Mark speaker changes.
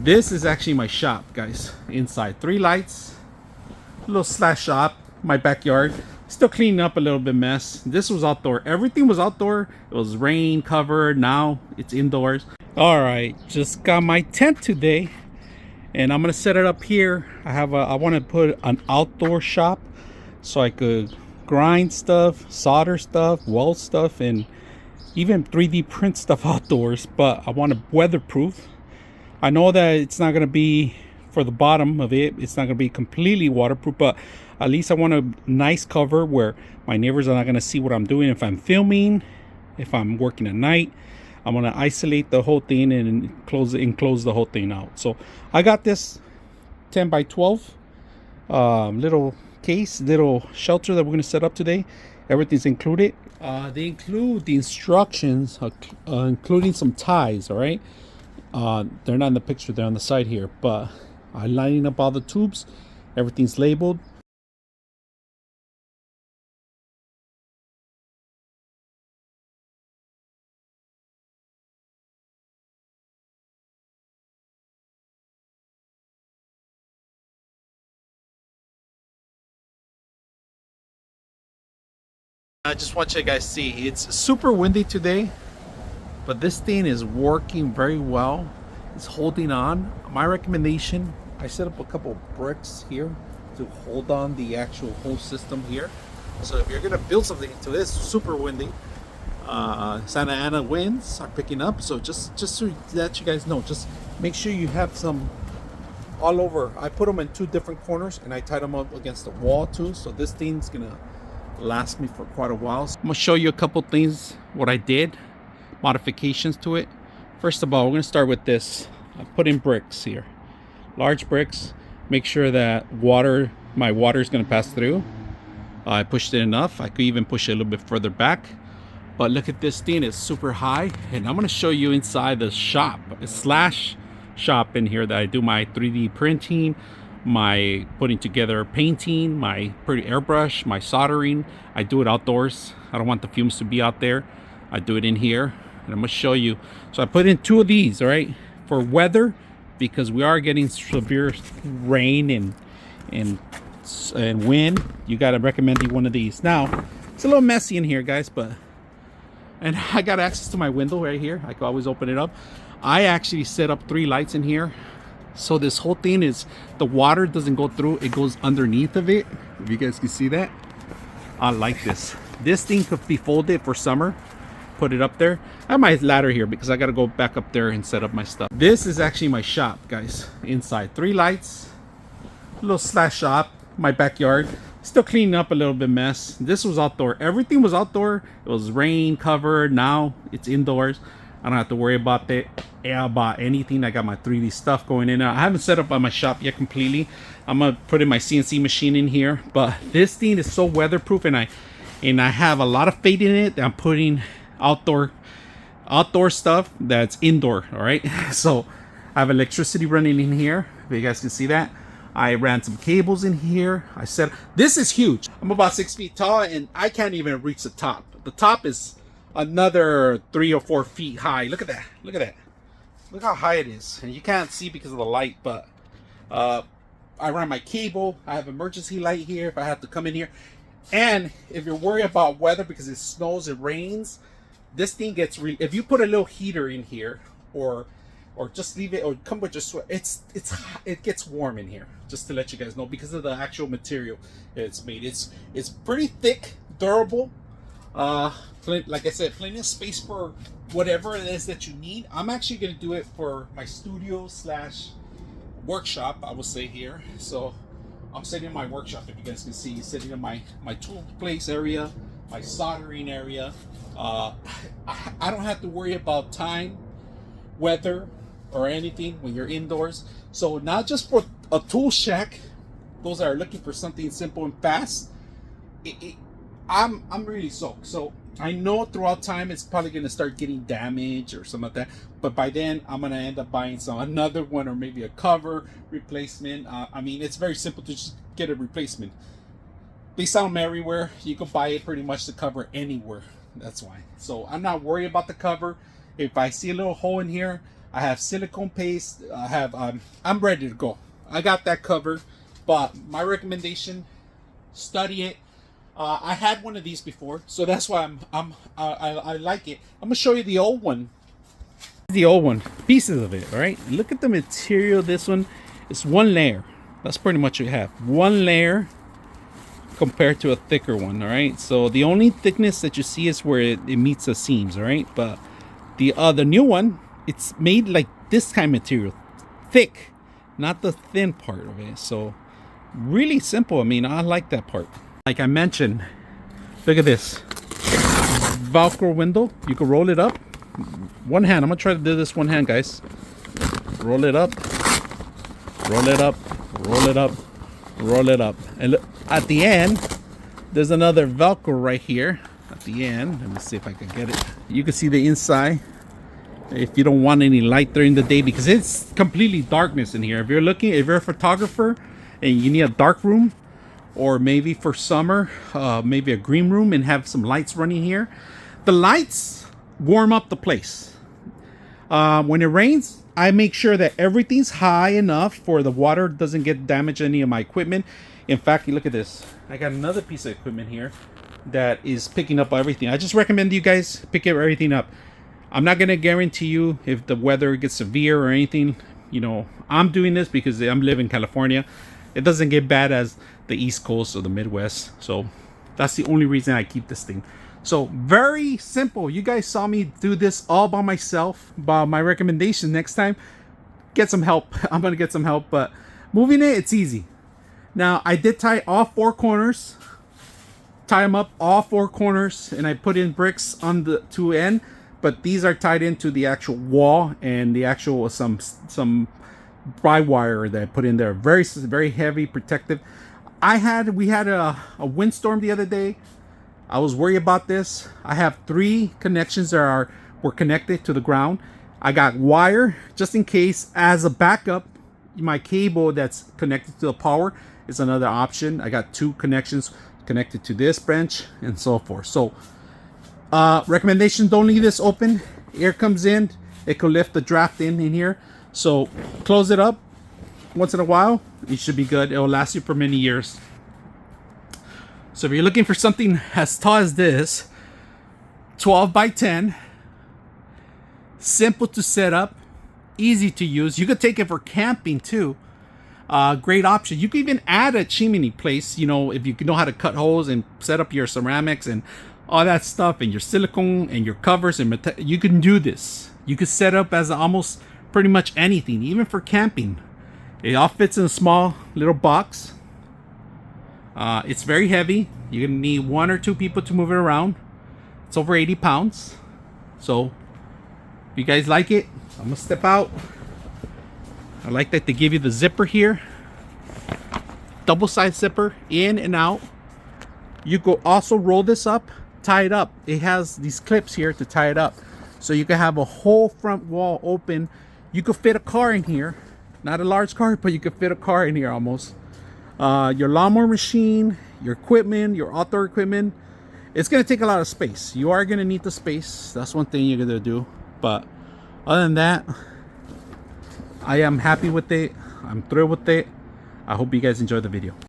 Speaker 1: This is actually my shop, guys. Inside, 3 lights, little slash shop, my backyard. Still cleaning up a little bit mess. This was outdoor. Everything was outdoor. It was rain covered. Now it's indoors. All right, just got my tent today, and I'm gonna set it up here. I want to put an outdoor shop so I could grind stuff, solder stuff, weld stuff, and even 3D print stuff outdoors. But I want to weatherproof. I know that it's not gonna be, for the bottom of it, it's not gonna be completely waterproof, but at least I want a nice cover where my neighbors are not gonna see what I'm doing. If I'm filming, if I'm working at night, I'm gonna isolate the whole thing and enclose the whole thing out. So I got this 10 by 12 little case, little shelter that we're gonna set up today. Everything's included. They include the instructions, including some ties. All right, they're not in the picture, they're on the side here, but I'm lining up all the tubes. Everything's labeled. I just want you guys to see, it's super windy today, but this thing is working very well. It's holding on. My recommendation, I set up a couple of bricks here to hold on the actual whole system here. So if you're gonna build something into this, super windy, Santa Ana winds are picking up. So just to let you guys know, just make sure you have some all over. I put them in 2 different corners and I tied them up against the wall too. So this thing's gonna last me for quite a while. So I'm gonna show you a couple things, what I did, modifications to it. First of all, we're gonna start with this. I put in bricks here, large bricks. Make sure that my water is gonna pass through. I pushed it enough. I could even push it a little bit further back. But look at this thing, it's super high. And I'm gonna show you inside the shop, slash shop in here that I do my 3D printing, my putting together painting, my pretty airbrush, my soldering. I do it outdoors. I don't want the fumes to be out there. I do it in here, and I'm gonna show you. So I put in 2 of these, all right, for weather, because we are getting severe rain and wind. You gotta recommend one of these. Now it's a little messy in here, guys, and I got access to my window right here. I can always open it up. I actually set up 3 lights in here. So this whole thing is, the water doesn't go through, it goes underneath of it. If you guys can see that, I like this. This thing could be folded for summer. Put it up there. I have my ladder here because I got to go back up there and set up my stuff. This is actually my shop, guys. Inside, 3 lights, little slash shop, my backyard. Still cleaning up a little bit mess. This was outdoor. Everything was outdoor. It was rain covered. Now it's indoors. I don't have to worry about anything. I got my 3D stuff going in. I haven't set up on my shop yet completely. I'm gonna put in my CNC machine in here, but this thing is so weatherproof, and I have a lot of faith in it. I'm putting outdoor stuff that's indoor. All right. So I have electricity running in here. If you guys can see that, I ran some cables in here. I said this is huge. I'm about 6 feet tall, and I can't even reach the top. The top is another 3 or 4 feet high. Look at that. Look at that. Look how high it is. And you can't see because of the light, but I ran my cable. I have emergency light here if I have to come in here. And if you're worried about weather because it snows, it rains, this thing gets if you put a little heater in here, or just leave it, or come with your sweat, it gets warm in here, just to let you guys know, because of the actual material it's made. It's pretty thick, durable. Like I said, plenty of space for whatever it is that you need. I'm actually going to do it for my studio slash workshop, I will say here. So I'm sitting in my workshop, if you guys can see, sitting in my tool place area, my soldering area. I don't have to worry about time, weather, or anything when you're indoors. So not just for a tool shack, those that are looking for something simple and fast, I'm really soaked. So I know throughout time it's probably going to start getting damaged or something like that, but by then I'm going to end up buying another one, or maybe a cover replacement. I mean, it's very simple to just get a replacement. They sell them everywhere. You can buy it pretty much to cover anywhere. That's why. So I'm not worried about the cover. If I see a little hole in here, I have silicone paste. I have I'm ready to go. I got that covered. But my recommendation, study it. I had one of these before, so that's why I like it. I'm gonna show you the old one. The old one, pieces of it. All right, look at the material. This one is one layer. That's pretty much what you have. One layer compared to a thicker one. All right, so the only thickness that you see is where it meets the seams. All right, but the new one, it's made like this kind of material, thick, not the thin part of it. So really simple. I mean, I like that part. Like I mentioned, look at this Velcro window. You can roll it up. One hand. I'm gonna try to do this one hand, guys. Roll it up. Roll it up. Roll it up. Roll it up. And look, at the end, there's another Velcro right here. At the end, let me see if I can get it. You can see the inside. If you don't want any light during the day, because it's completely darkness in here. If you're a photographer and you need a dark room, or maybe for summer, maybe a green room and have some lights running here. The lights warm up the place. When it rains, I make sure that everything's high enough for the water doesn't get damage any of my equipment. In fact, you look at this. I got another piece of equipment here that is picking up everything. I just recommend you guys pick everything up. I'm not going to guarantee you if the weather gets severe or anything. You know, I'm doing this because I'm living in California. It doesn't get bad as the East Coast or the Midwest. So that's the only reason I keep this thing. So very simple. You guys saw me do this all by myself. But my recommendation next time, get some help. I'm going to get some help. But moving it's easy. Now, I did tie all four corners. Tie them up all four corners. And I put in bricks on the two end. But these are tied into the actual wall and the actual some pry wire that I put in there. Very, very heavy, protective. We had a windstorm the other day. I was worried about this. I have 3 connections that were connected to the ground. I got wire just in case as a backup. My cable that's connected to the power is another option. I got 2 connections connected to this bench and so forth. So recommendation, don't leave this open. Air comes in, it could lift the draft in here. So close it up once in a while. It should be good. It will last you for many years. So if you're looking for something as tall as this, 12 by 10, simple to set up, easy to use. You could take it for camping too. Great option. You can even add a chimney place, you know, if you know how to cut holes and set up your ceramics and all that stuff and your silicone and your covers and you can do this. You could set up as almost pretty much anything, even for camping. It all fits in a small little box. It's very heavy. You're gonna need 1 or 2 people to move it around. It's over 80 pounds. So if you guys like it, I'm gonna step out. I like that they give you the zipper here. Double side zipper, in and out. You could also roll this up, tie it up. It has these clips here to tie it up. So you can have a whole front wall open. You could fit a car in here. Not a large car, but you could fit a car in here almost. Your lawnmower machine, your equipment, your outdoor equipment. It's going to take a lot of space. You are going to need the space. That's one thing you're going to do. But other than that, I am happy with it. I'm thrilled with it. I hope you guys enjoyed the video.